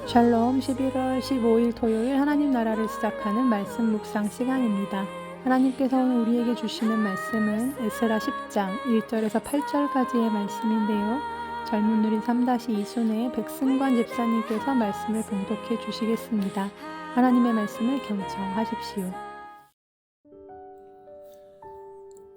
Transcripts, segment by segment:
샬롬. 11월 15일 토요일 하나님 나라를 시작하는 말씀 묵상 시간입니다. 하나님께서 오늘 우리에게 주시는 말씀은 에스라 10장 1절에서 8절까지의 말씀인데요. 젊은 누리 3-2순회 백승관 집사님께서 말씀을 봉독해 주시겠습니다. 하나님의 말씀을 경청하십시오.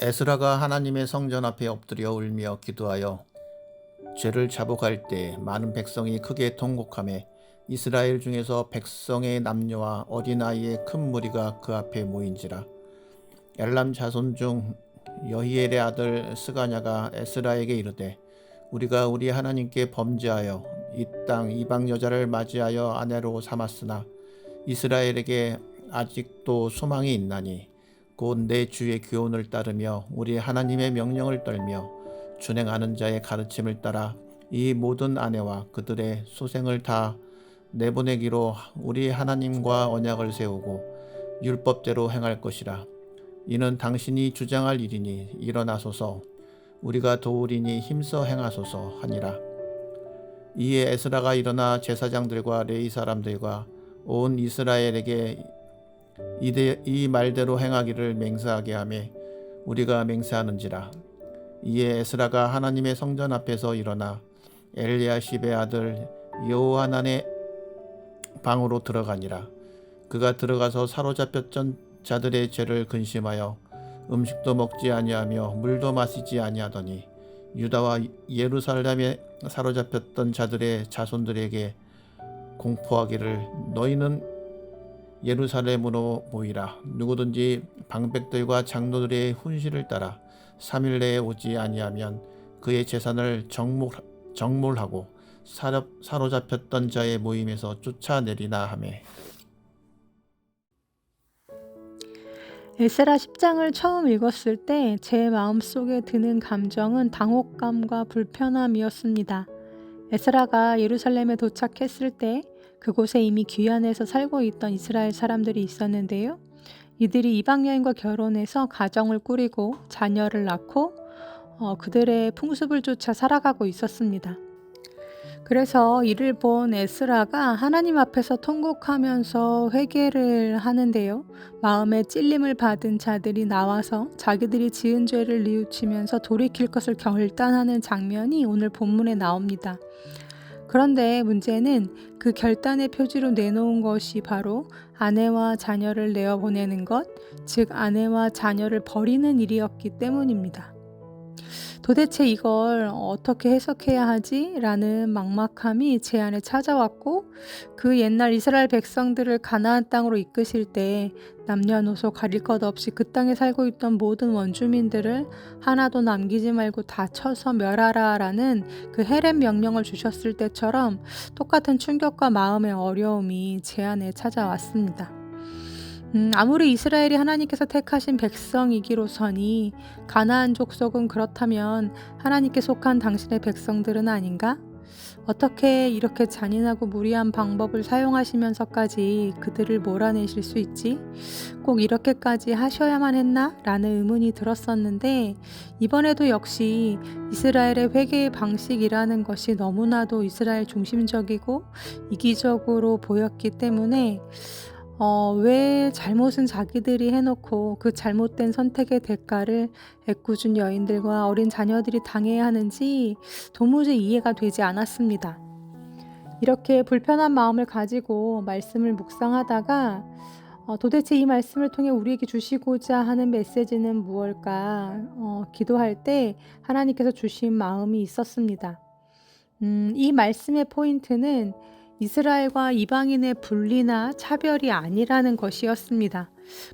에스라가 하나님의 성전 앞에 엎드려 울며 기도하여 죄를 자복할 때 많은 백성이 크게 통곡하며 이스라엘 중에서 백성의 남녀와 어린아이의 큰 무리가 그 앞에 모인지라. 엘람 자손 중 여히엘의 아들 스가냐가 에스라에게 이르되 우리가 우리 하나님께 범죄하여 이 땅 이방 여자를 맞이하여 아내로 삼았으나 이스라엘에게 아직도 소망이 있나니 곧 내 주의 교훈을 따르며 우리 하나님의 명령을 떨며 준행하는 자의 가르침을 따라 이 모든 아내와 그들의 소생을 다 내보내기로 우리 하나님과 언약을 세우고 율법대로 행할 것이라. 이는 당신이 주장할 일이니 일어나소서 우리가 도우리니 힘써 행하소서 하니라. 이에 에스라가 일어나 제사장들과 레위 사람들과 온 이스라엘에게 이 말대로 행하기를 맹세하게 하며 우리가 맹세하는지라. 이에 에스라가 하나님의 성전 앞에서 일어나 엘리야십의 아들 여호하난의 방으로 들어가니라. 그가 들어가서 사로잡혔던 자들의 죄를 근심하여 음식도 먹지 아니하며 물도 마시지 아니하더니 유다와 예루살렘에 사로잡혔던 자들의 자손들에게 공포하기를 너희는 예루살렘으로 모이라. 누구든지 방백들과 장로들의 훈시를 따라 3일 내에 오지 아니하면 그의 재산을 정몰하고 사로잡혔던 자의 모임에서 쫓아내리나 하매. 에스라 10장을 처음 읽었을 때 제 마음속에 드는 감정은 당혹감과 불편함이었습니다. 에스라가 예루살렘에 도착했을 때 그곳에 이미 귀환해서 살고 있던 이스라엘 사람들이 있었는데요. 이들이 이방 여인과 결혼해서 가정을 꾸리고 자녀를 낳고 그들의 풍습을 쫓아 살아가고 있었습니다. 그래서 이를 본 에스라가 하나님 앞에서 통곡하면서 회개를 하는데요. 마음에 찔림을 받은 자들이 나와서 자기들이 지은 죄를 뉘우치면서 돌이킬 것을 결단하는 장면이 오늘 본문에 나옵니다. 그런데 문제는 그 결단의 표지로 내놓은 것이 바로 아내와 자녀를 내어보내는 것, 즉 아내와 자녀를 버리는 일이었기 때문입니다. 도대체 이걸 어떻게 해석해야 하지? 라는 막막함이 제 안에 찾아왔고, 그 옛날 이스라엘 백성들을 가나안 땅으로 이끄실 때 남녀노소 가릴 것 없이 그 땅에 살고 있던 모든 원주민들을 하나도 남기지 말고 다 쳐서 멸하라 라는 그 헤렘 명령을 주셨을 때처럼 똑같은 충격과 마음의 어려움이 제 안에 찾아왔습니다. 아무리 이스라엘이 하나님께서 택하신 백성이기로서니 가나안 족속은 그렇다면 하나님께 속한 당신의 백성들은 아닌가? 어떻게 이렇게 잔인하고 무리한 방법을 사용하시면서까지 그들을 몰아내실 수 있지? 꼭 이렇게까지 하셔야만 했나? 라는 의문이 들었었는데 이번에도 역시 이스라엘의 회개의 방식이라는 것이 너무나도 이스라엘 중심적이고 이기적으로 보였기 때문에 왜 잘못은 자기들이 해놓고 그 잘못된 선택의 대가를 애꿎은 여인들과 어린 자녀들이 당해야 하는지 도무지 이해가 되지 않았습니다. 이렇게 불편한 마음을 가지고 말씀을 묵상하다가 도대체 이 말씀을 통해 우리에게 주시고자 하는 메시지는 무엇일까 기도할 때 하나님께서 주신 마음이 있었습니다. 이 말씀의 포인트는 이스라엘과 이방인의 분리나 차별이 아니라는 것이었습니다.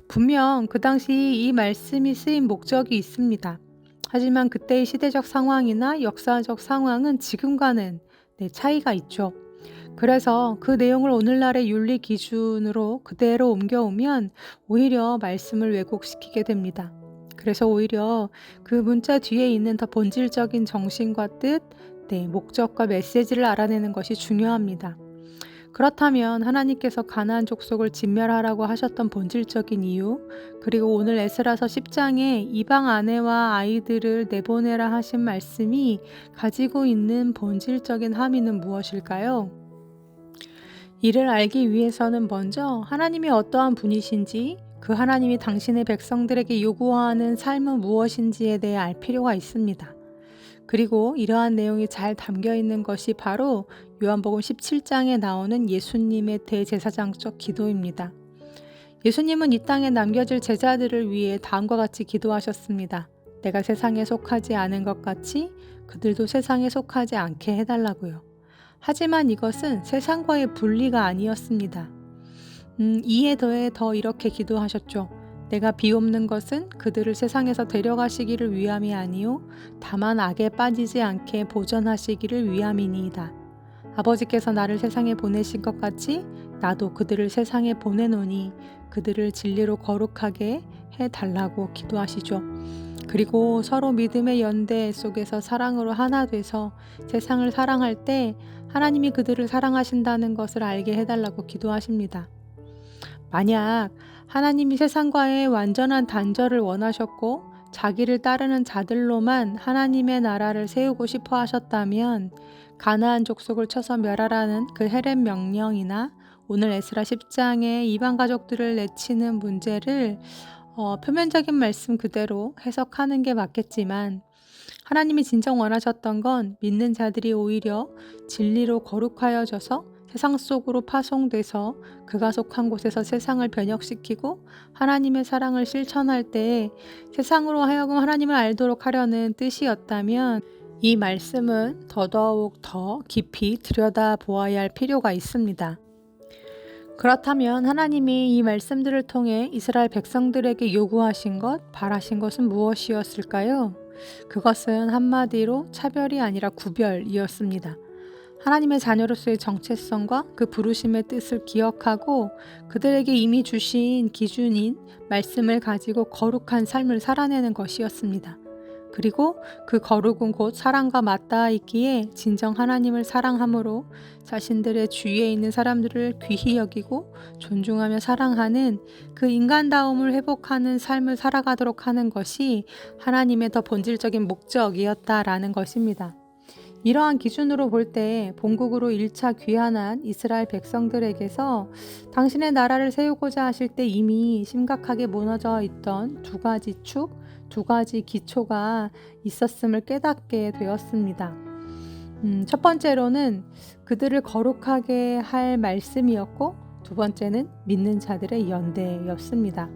분명 그 당시 이 말씀이 쓰인 목적이 있습니다. 하지만 그때의 시대적 상황이나 역사적 상황은 지금과는 차이가 있죠. 그래서 그 내용을 오늘날의 윤리 기준으로 그대로 옮겨오면 오히려 말씀을 왜곡시키게 됩니다. 그래서 오히려 그 문자 뒤에 있는 더 본질적인 정신과 뜻, 목적과 메시지를 알아내는 것이 중요합니다. 그렇다면 하나님께서 가나안 족속을 진멸하라고 하셨던 본질적인 이유, 그리고 오늘 에스라서 10장에 이방 아내와 아이들을 내보내라 하신 말씀이 가지고 있는 본질적인 함의는 무엇일까요? 이를 알기 위해서는 먼저 하나님이 어떠한 분이신지, 그 하나님이 당신의 백성들에게 요구하는 삶은 무엇인지에 대해 알 필요가 있습니다. 그리고 이러한 내용이 잘 담겨 있는 것이 바로 요한복음 17장에 나오는 예수님의 대제사장적 기도입니다. 예수님은 이 땅에 남겨질 제자들을 위해 다음과 같이 기도하셨습니다. 내가 세상에 속하지 않은 것 같이 그들도 세상에 속하지 않게 해달라고요. 하지만 이것은 세상과의 분리가 아니었습니다. 이에 더해 더 이렇게 기도하셨죠. 내가 비옵는 것은 그들을 세상에서 데려가시기를 위함이 아니요 다만 악에 빠지지 않게 보전하시기를 위함이니이다. 아버지께서 나를 세상에 보내신 것 같이 나도 그들을 세상에 보내노니 그들을 진리로 거룩하게 해달라고 기도하시죠. 그리고 서로 믿음의 연대 속에서 사랑으로 하나 돼서 세상을 사랑할 때 하나님이 그들을 사랑하신다는 것을 알게 해달라고 기도하십니다. 만약 하나님이 세상과의 완전한 단절을 원하셨고 자기를 따르는 자들로만 하나님의 나라를 세우고 싶어 하셨다면 가나안 족속을 쳐서 멸하라는 그 헤렛 명령이나 오늘 에스라 10장의 이방 가족들을 내치는 문제를 표면적인 말씀 그대로 해석하는 게 맞겠지만 하나님이 진정 원하셨던 건 믿는 자들이 오히려 진리로 거룩하여져서 세상 속으로 파송돼서 그가 속한 곳에서 세상을 변혁시키고 하나님의 사랑을 실천할 때 세상으로 하여금 하나님을 알도록 하려는 뜻이었다면 이 말씀은 더더욱 더 깊이 들여다보아야 할 필요가 있습니다. 그렇다면 하나님이 이 말씀들을 통해 이스라엘 백성들에게 요구하신 것, 바라신 것은 무엇이었을까요? 그것은 한마디로 차별이 아니라 구별이었습니다. 하나님의 자녀로서의 정체성과 그 부르심의 뜻을 기억하고 그들에게 이미 주신 기준인 말씀을 가지고 거룩한 삶을 살아내는 것이었습니다. 그리고 그 거룩은 곧 사랑과 맞닿아 있기에 진정 하나님을 사랑함으로 자신들의 주위에 있는 사람들을 귀히 여기고 존중하며 사랑하는 그 인간다움을 회복하는 삶을 살아가도록 하는 것이 하나님의 더 본질적인 목적이었다라는 것입니다. 이러한 기준으로 볼 때 본국으로 1차 귀환한 이스라엘 백성들에게서 당신의 나라를 세우고자 하실 때 이미 심각하게 무너져 있던 두 가지 축, 두 가지 기초가 있었음을 깨닫게 되었습니다. 첫 번째로는 그들을 거룩하게 할 말씀이었고 두 번째는 믿는 자들의 연대였습니다.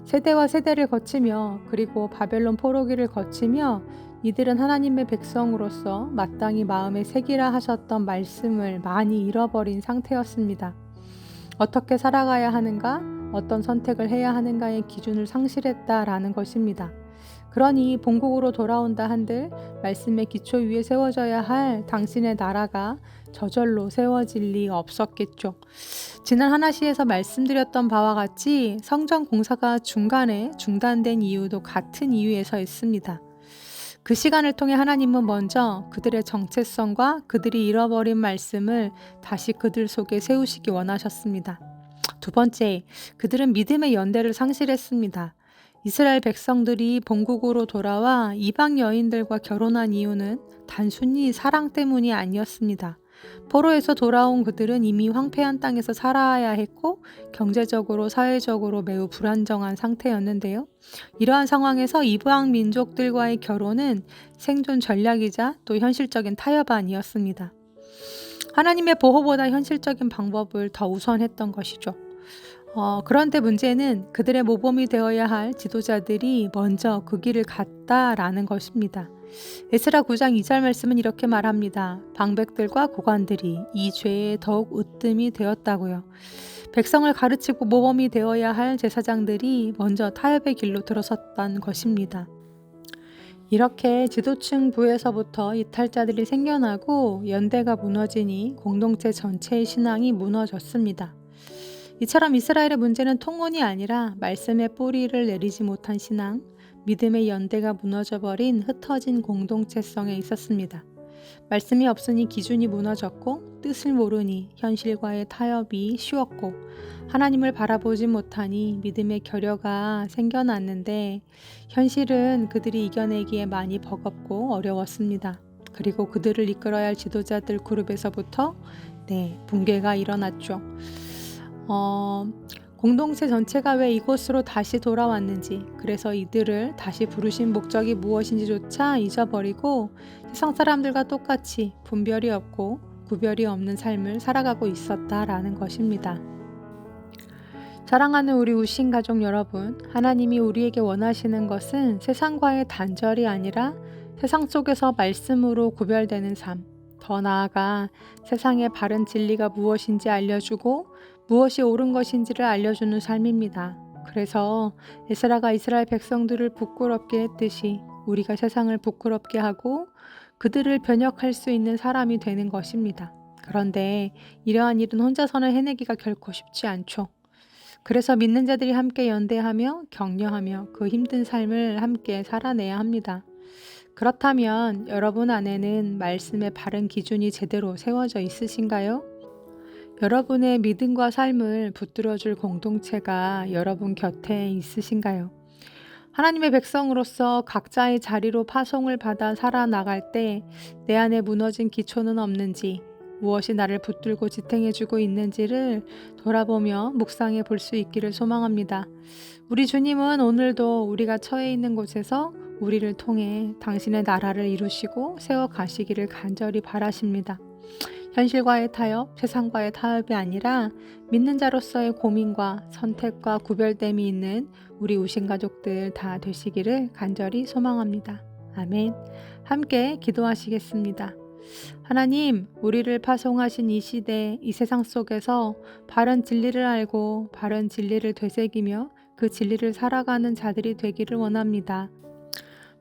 세대와 세대를 거치며 그리고 바벨론 포로기를 거치며 이들은 하나님의 백성으로서 마땅히 마음에 새기라 하셨던 말씀을 많이 잃어버린 상태였습니다. 어떻게 살아가야 하는가, 어떤 선택을 해야 하는가의 기준을 상실했다라는 것입니다. 그러니 본국으로 돌아온다 한들 말씀의 기초 위에 세워져야 할 당신의 나라가 저절로 세워질 리 없었겠죠. 지난 하나시에서 말씀드렸던 바와 같이 성전 공사가 중간에 중단된 이유도 같은 이유에서 있습니다. 그 시간을 통해 하나님은 먼저 그들의 정체성과 그들이 잃어버린 말씀을 다시 그들 속에 세우시기 원하셨습니다. 두 번째, 그들은 믿음의 연대를 상실했습니다. 이스라엘 백성들이 본국으로 돌아와 이방 여인들과 결혼한 이유는 단순히 사랑 때문이 아니었습니다. 포로에서 돌아온 그들은 이미 황폐한 땅에서 살아야 했고 경제적으로 사회적으로 매우 불안정한 상태였는데요. 이러한 상황에서 이방 민족들과의 결혼은 생존 전략이자 또 현실적인 타협안이었습니다. 하나님의 보호보다 현실적인 방법을 더 우선했던 것이죠. 그런데 문제는 그들의 모범이 되어야 할 지도자들이 먼저 그 길을 갔다라는 것입니다. 에스라 9장 2절 말씀은 이렇게 말합니다. 방백들과 고관들이 이 죄에 더욱 으뜸이 되었다고요. 백성을 가르치고 모범이 되어야 할 제사장들이 먼저 타협의 길로 들어섰다는 것입니다. 이렇게 지도층 부에서부터 이탈자들이 생겨나고 연대가 무너지니 공동체 전체의 신앙이 무너졌습니다. 이처럼 이스라엘의 문제는 통혼이 아니라 말씀의 뿌리를 내리지 못한 신앙, 믿음의 연대가 무너져버린 흩어진 공동체성에 있었습니다. 말씀이 없으니 기준이 무너졌고 뜻을 모르니 현실과의 타협이 쉬웠고 하나님을 바라보지 못하니 믿음의 결여가 생겨났는데 현실은 그들이 이겨내기에 많이 버겁고 어려웠습니다. 그리고 그들을 이끌어야 할 지도자들 그룹에서부터 붕괴가 일어났죠. 공동체 전체가 왜 이곳으로 다시 돌아왔는지, 그래서 이들을 다시 부르신 목적이 무엇인지조차 잊어버리고 세상 사람들과 똑같이 분별이 없고 구별이 없는 삶을 살아가고 있었다라는 것입니다. 사랑하는 우리 우신 가족 여러분, 하나님이 우리에게 원하시는 것은 세상과의 단절이 아니라 세상 속에서 말씀으로 구별되는 삶, 더 나아가 세상의 바른 진리가 무엇인지 알려주고 무엇이 옳은 것인지를 알려주는 삶입니다. 그래서 에스라가 이스라엘 백성들을 부끄럽게 했듯이 우리가 세상을 부끄럽게 하고 그들을 변혁할 수 있는 사람이 되는 것입니다. 그런데 이러한 일은 혼자서는 해내기가 결코 쉽지 않죠. 그래서 믿는 자들이 함께 연대하며 격려하며 그 힘든 삶을 함께 살아내야 합니다. 그렇다면 여러분 안에는 말씀의 바른 기준이 제대로 세워져 있으신가요? 여러분의 믿음과 삶을 붙들어줄 공동체가 여러분 곁에 있으신가요? 하나님의 백성으로서 각자의 자리로 파송을 받아 살아나갈 때 내 안에 무너진 기초는 없는지, 무엇이 나를 붙들고 지탱해주고 있는지를 돌아보며 묵상해 볼 수 있기를 소망합니다. 우리 주님은 오늘도 우리가 처해 있는 곳에서 우리를 통해 당신의 나라를 이루시고 세워가시기를 간절히 바라십니다. 현실과의 타협, 세상과의 타협이 아니라 믿는 자로서의 고민과 선택과 구별됨이 있는 우리 우신 가족들 다 되시기를 간절히 소망합니다. 아멘. 함께 기도하시겠습니다. 하나님, 우리를 파송하신 이 시대, 이 세상 속에서 바른 진리를 알고 바른 진리를 되새기며 그 진리를 살아가는 자들이 되기를 원합니다.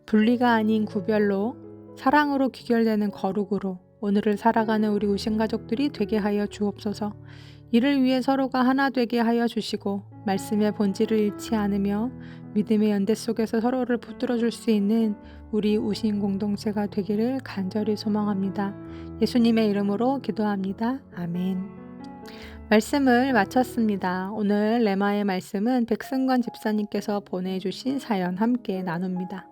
분리가 아닌 구별로, 사랑으로 귀결되는 거룩으로 오늘을 살아가는 우리 우신 가족들이 되게 하여 주옵소서. 이를 위해 서로가 하나 되게 하여 주시고 말씀의 본질을 잃지 않으며 믿음의 연대 속에서 서로를 붙들어 줄 수 있는 우리 우신 공동체가 되기를 간절히 소망합니다. 예수님의 이름으로 기도합니다. 아멘. 말씀을 마쳤습니다. 오늘 레마의 말씀은 백승관 집사님께서 보내주신 사연 함께 나눕니다.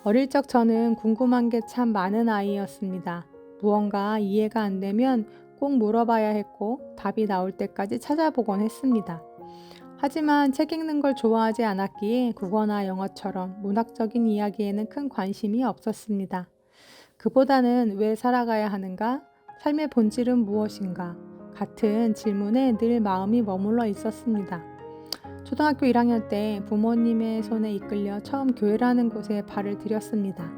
어릴 적 저는 궁금한 게 참 많은 아이였습니다. 무언가 이해가 안 되면 꼭 물어봐야 했고 답이 나올 때까지 찾아보곤 했습니다. 하지만 책 읽는 걸 좋아하지 않았기에 국어나 영어처럼 문학적인 이야기에는 큰 관심이 없었습니다. 그보다는 왜 살아가야 하는가? 삶의 본질은 무엇인가? 같은 질문에 늘 마음이 머물러 있었습니다. 초등학교 1학년 때 부모님의 손에 이끌려 처음 교회라는 곳에 발을 들였습니다.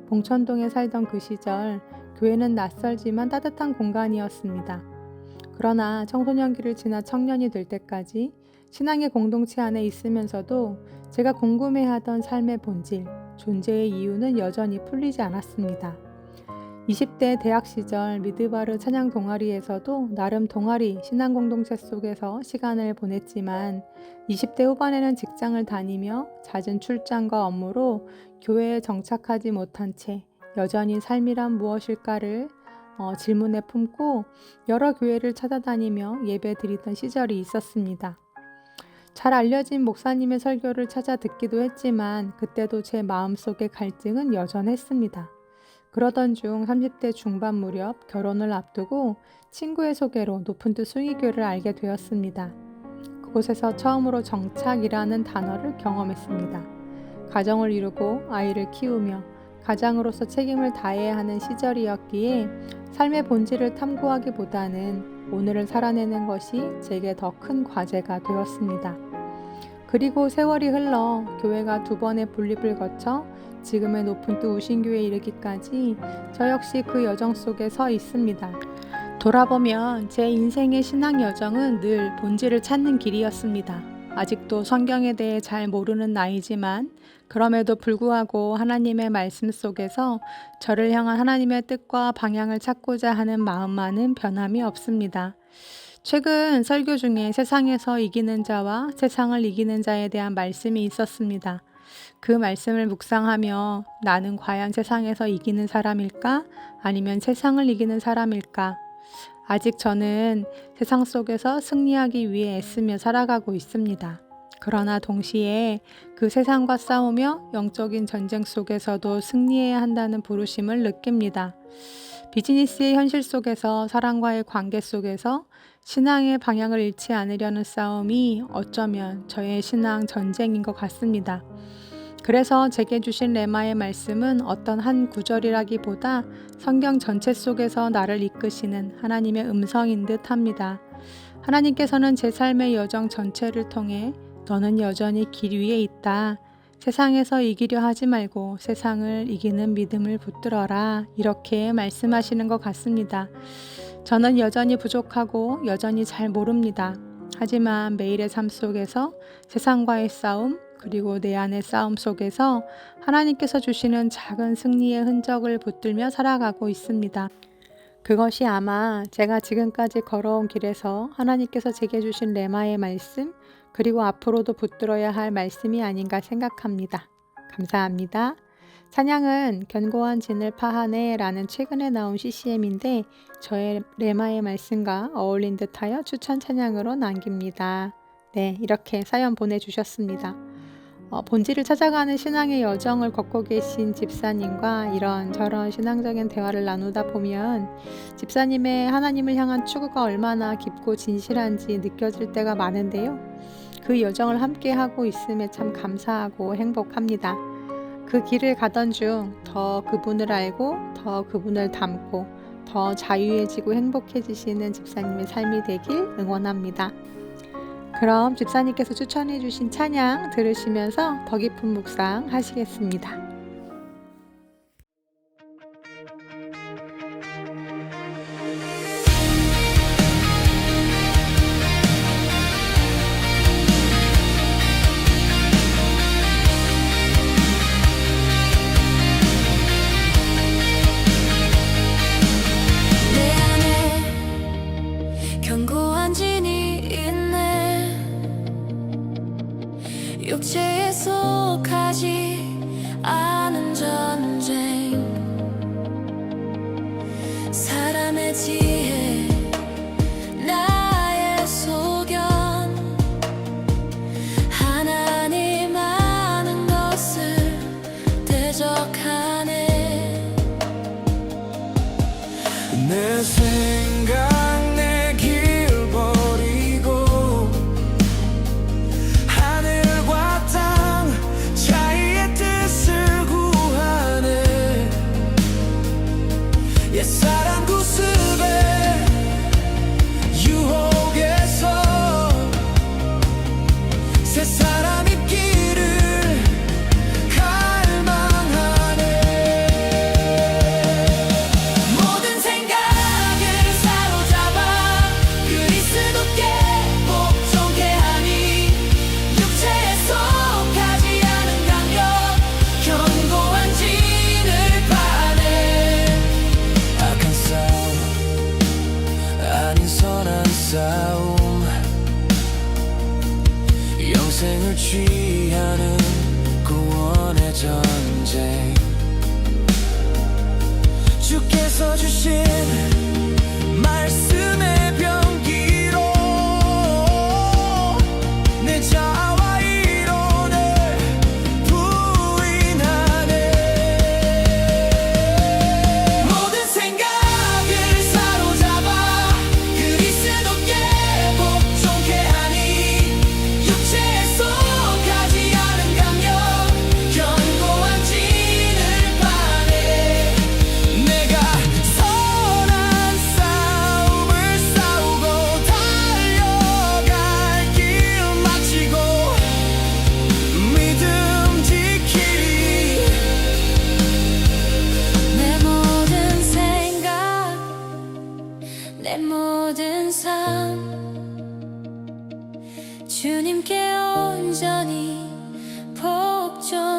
봉천동에 살던 그 시절 교회는 낯설지만 따뜻한 공간이었습니다. 그러나 청소년기를 지나 청년이 될 때까지 신앙의 공동체 안에 있으면서도 제가 궁금해하던 삶의 본질, 존재의 이유는 여전히 풀리지 않았습니다. 20대 대학 시절 미드바르 찬양 동아리에서도 나름 동아리 신앙 공동체 속에서 시간을 보냈지만 20대 후반에는 직장을 다니며 잦은 출장과 업무로 교회에 정착하지 못한 채 여전히 삶이란 무엇일까를 질문에 품고 여러 교회를 찾아다니며 예배 드리던 시절이 있었습니다. 잘 알려진 목사님의 설교를 찾아 듣기도 했지만 그때도 제 마음속의 갈증은 여전했습니다. 그러던 중 30대 중반 무렵 결혼을 앞두고 친구의 소개로 높은 뜻 숭의교를 알게 되었습니다. 그곳에서 처음으로 정착이라는 단어를 경험했습니다. 가정을 이루고 아이를 키우며 가장으로서 책임을 다해야 하는 시절이었기에 삶의 본질을 탐구하기보다는 오늘을 살아내는 것이 제게 더 큰 과제가 되었습니다. 그리고 세월이 흘러 교회가 2번의 분립을 거쳐 지금의 높은 뜻 우신교회에 이르기까지 저 역시 그 여정 속에 서 있습니다. 돌아보면 제 인생의 신앙 여정은 늘 본질을 찾는 길이었습니다. 아직도 성경에 대해 잘 모르는 나이지만 그럼에도 불구하고 하나님의 말씀 속에서 저를 향한 하나님의 뜻과 방향을 찾고자 하는 마음만은 변함이 없습니다. 최근 설교 중에 세상에서 이기는 자와 세상을 이기는 자에 대한 말씀이 있었습니다. 그 말씀을 묵상하며 나는 과연 세상에서 이기는 사람일까? 아니면 세상을 이기는 사람일까? 아직 저는 세상 속에서 승리하기 위해 애쓰며 살아가고 있습니다. 그러나 동시에 그 세상과 싸우며 영적인 전쟁 속에서도 승리해야 한다는 부르심을 느낍니다. 비즈니스의 현실 속에서 사람과의 관계 속에서 신앙의 방향을 잃지 않으려는 싸움이 어쩌면 저의 신앙 전쟁인 것 같습니다. 그래서 제게 주신 레마의 말씀은 어떤 한 구절이라기보다 성경 전체 속에서 나를 이끄시는 하나님의 음성인 듯 합니다. 하나님께서는 제 삶의 여정 전체를 통해 너는 여전히 길 위에 있다. 세상에서 이기려 하지 말고 세상을 이기는 믿음을 붙들어라. 이렇게 말씀하시는 것 같습니다. 저는 여전히 부족하고 여전히 잘 모릅니다. 하지만 매일의 삶 속에서 세상과의 싸움, 그리고 내 안의 싸움 속에서 하나님께서 주시는 작은 승리의 흔적을 붙들며 살아가고 있습니다. 그것이 아마 제가 지금까지 걸어온 길에서 하나님께서 제게 주신 레마의 말씀, 그리고 앞으로도 붙들어야 할 말씀이 아닌가 생각합니다. 감사합니다. 찬양은 견고한 진을 파하네 라는 최근에 나온 CCM인데 저의 레마의 말씀과 어울린 듯하여 추천 찬양으로 남깁니다. 네, 이렇게 사연 보내주셨습니다. 본질을 찾아가는 신앙의 여정을 걷고 계신 집사님과 이런저런 신앙적인 대화를 나누다 보면 집사님의 하나님을 향한 추구가 얼마나 깊고 진실한지 느껴질 때가 많은데요. 그 여정을 함께 하고 있음에 참 감사하고 행복합니다. 그 길을 가던 중 더 그분을 알고 더 그분을 닮고 더 자유해지고 행복해지시는 집사님의 삶이 되길 응원합니다. 그럼 집사님께서 추천해 주신 찬양 들으시면서 더 깊은 묵상 하시겠습니다. 내 안에 견고한 진이 있네. 육체에 속하지 않은 전쟁. 사람의 지혜, 나의 소견, 하나님 아는 것을 대적하네. 내 생각 내 길 버리고 하늘과 땅 자의의 뜻을 구하네. 옛사람 구습에 유혹에서 새사람 입기를 갈망하네. 모든 생각을 사로잡아 그리스도께 복종케 하니 육체에 속하지 않은 강력 견고한 진을 파네. 악한 싸움 아닌 선한 싸움, 영생을 취하는 구원의 전쟁. 주께서 주신 말씀의 병기로 내 자아와 이론을 부인하네. 모든 생각을 사로잡아 그리스도께 복종케 하니 육체에 속하지 않은 강력 견고한 진을 파네. 내가 선한 싸움을 싸우고 달려갈 길 마치고 믿음 지키리. 내 모든 생각, 내 모든 삶 주님께 온전히 복종